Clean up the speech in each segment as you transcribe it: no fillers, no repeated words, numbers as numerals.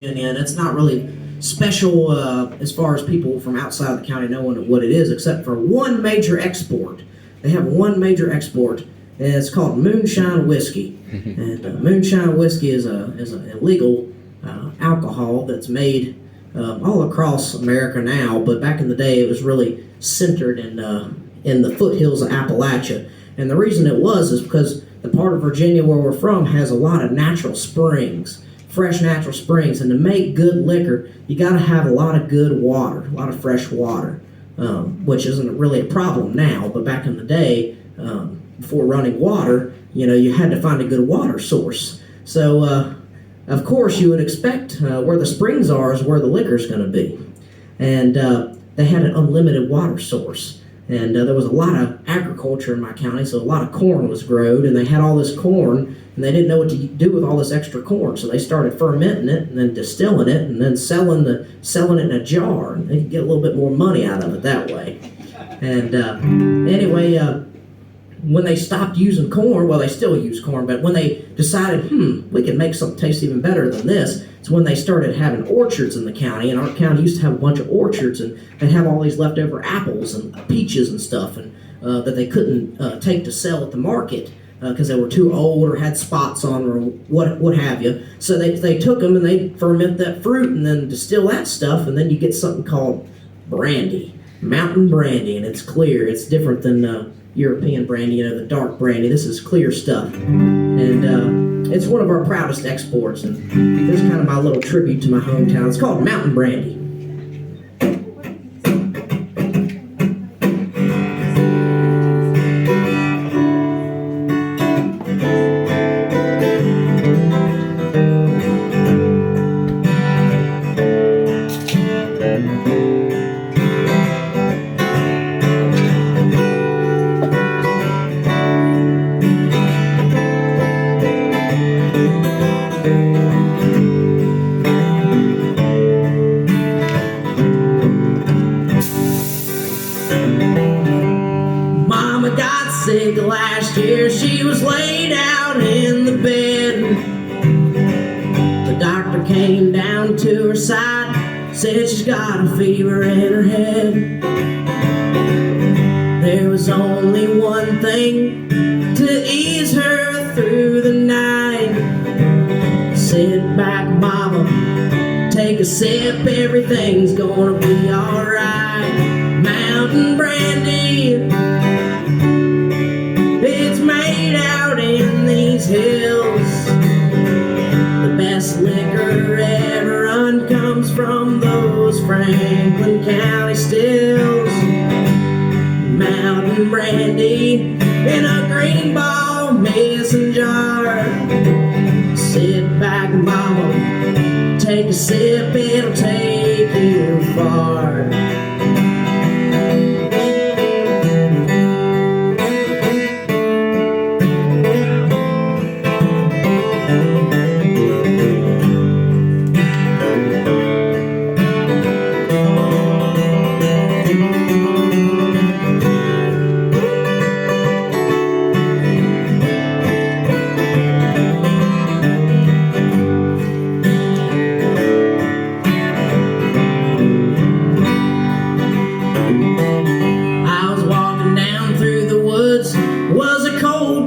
And it's not really special as far as people from outside of the county knowing what it is, except for one major export. They have one major export, and it's called moonshine whiskey. And moonshine whiskey is an illegal alcohol that's made all across America now, but back in the day it was really centered in the foothills of Appalachia. And the reason it was is because the part of Virginia where we're from has a lot of natural springs, fresh natural springs, and to make good liquor, you got to have a lot of good water, a lot of fresh water, which isn't really a problem now. But back in the day, before running water, you had to find a good water source. So, of course, you would expect where the springs are is where the liquor's going to be, and they had an unlimited water source. And there was a lot of agriculture in my county, so a lot of corn was grown, and they had all this corn, and they didn't know what to do with all this extra corn, so they started fermenting it, and then distilling it, and then selling it in a jar, and they could get a little bit more money out of it that way. And anyway, when they stopped using corn, well, they still use corn, but when they decided, we can make something taste even better than this, it's when they started having orchards in the county, and our county used to have a bunch of orchards, and they'd have all these leftover apples and peaches and stuff, and that they couldn't take to sell at the market because they were too old or had spots on them or what have you. So they took them and they ferment that fruit and then distill that stuff, and then you get something called brandy, mountain brandy, and it's clear. It's different than European brandy, the dark brandy. This is clear stuff, and it's one of our proudest exports, and this is kind of my little tribute to my hometown. It's called mountain brandy. Mama got sick last year, she was laid out in the bed. The doctor came down to her side, said she's got a fever in her head. There was only one thing to ease her through the night. Sit back, mama, take a sip, everything's gonna be alright. Mountain brandy, it's made out in these hills. The best liquor ever run comes from those Franklin County stills. Mountain brandy in a green ball mason jar. Sit back, mama, take a sip, it'll take you far.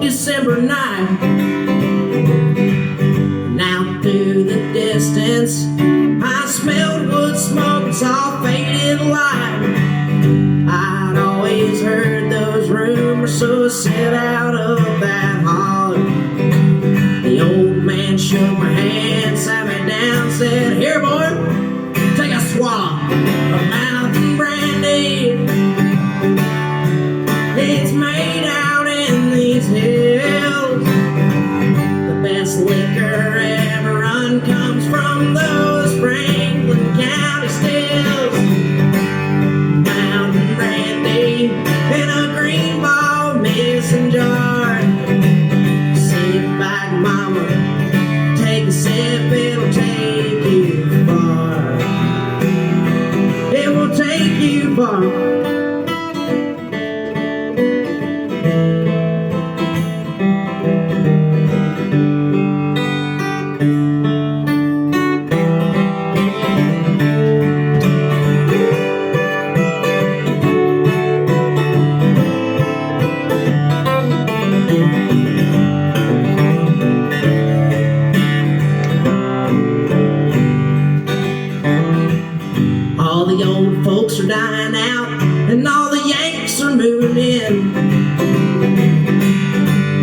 December night, and out through the distance I smelled wood smoke and saw faded light. I'd always heard those rumors, so I set out of that holler. The old man shook my hand, sat me down, said, "Here, boy, take a swallow of mountain brandy. It's made out in these hills. The best liquor ever run comes from those Franklin County stills. Mountain brandy in a green ball mason jar. Sit back, mama, take a sip, it'll take you far. It will take you far." folks are dying out, and all the Yanks are moving in.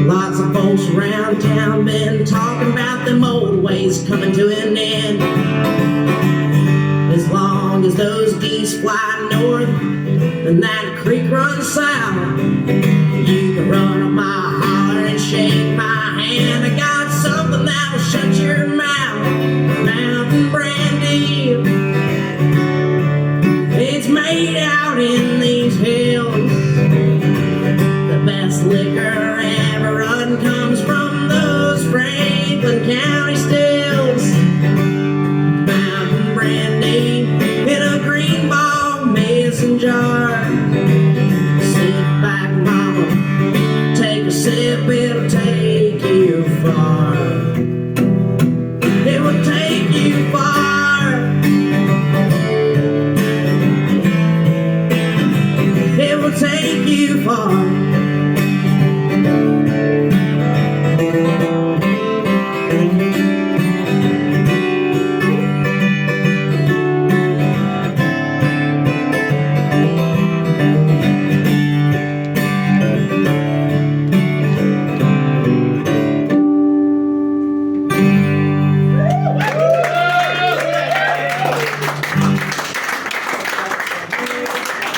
Lots of folks around town been talking about them old ways coming to an end. As long as those geese fly north and that creek runs south, you